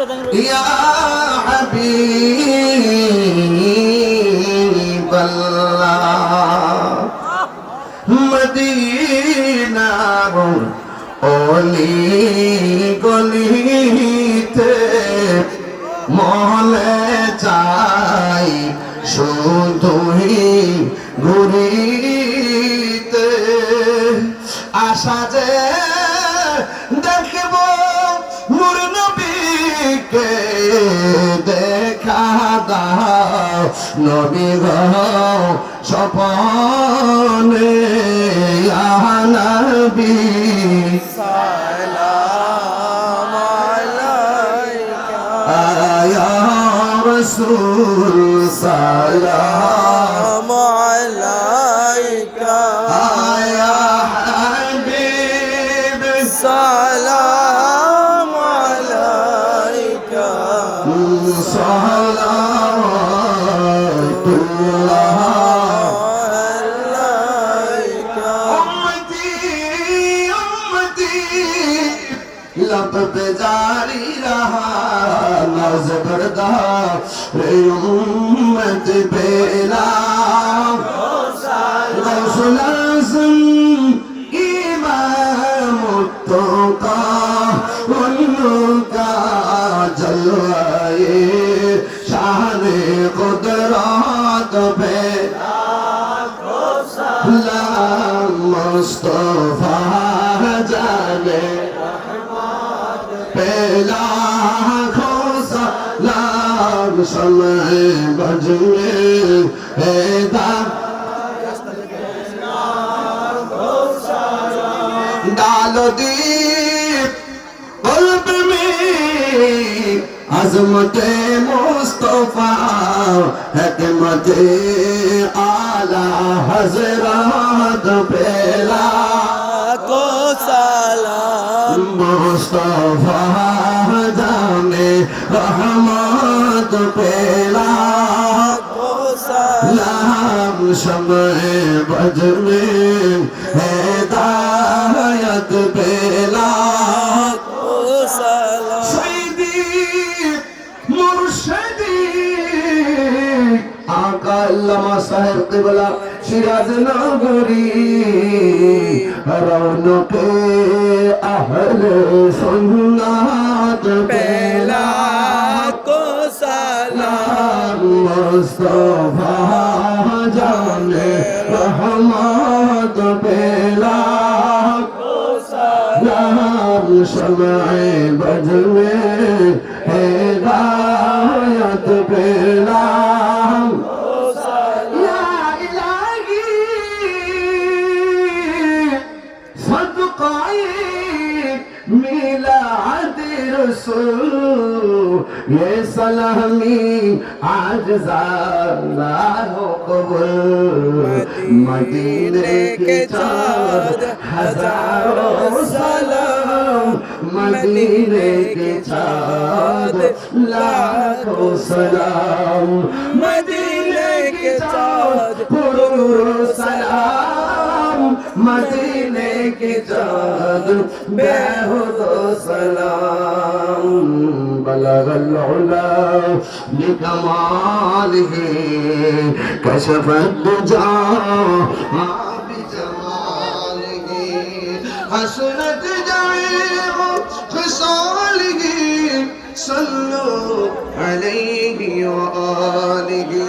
ইয়া হাবিবাল্লাহ মদিনার অলি গলিতে মনে চাই শুধুই ঘুরিতে আশা যে দেখব নূর নবীকে দেখা দাও নবী গো স্বপনে ইয়া নবী সালাম আলাইকা ইয়া রাসূল সালাম আলাইকা ইয়া হাবিব সালাম আলাইকা সালাওয়াতুল্লাহ আলাইকা उम्मती लब पे जारी रहा नज़ करदा रे उम्मत बेला गौसल आज़म इमाम मुत्तक़ा उनका जलवाए शान कुदरत पे मुस्तफा जाने पहला खोसलाम समय बजने हैदर डालो दीप कल्ब में अज़मत मुस्तफा हिकमत आला हज़रत पहला को सालाम मुस्तफा जाने रहमत पहला को सालाम लाम शम्ह बज में हिदायत पहला को सालाम सईदी मुर्शिदी आका अल्लामा साहेब क़िबला शिराज नगरी रौनके अहले सुन्नत पहला को सालाम मुस्तफा जाने रहमत पहला को सालाम शम्ह बज में हिदायत पहला या इलाही सदक़ाए मिलाद रसूल ये सलामी आज ज़ारा हो कबूल मदीने के चाँद हज़ारों सलाम मदीने के चाँद लाखों सलाम मदीने के चाँद पुरूर सलाम मदीने के चाँद बेहुदो सलाम बलगल उला बिकमालिही कशफत दुजा बिजमालिही हसनत जमीउ खसालिही सल्लु अलैहि व आलिही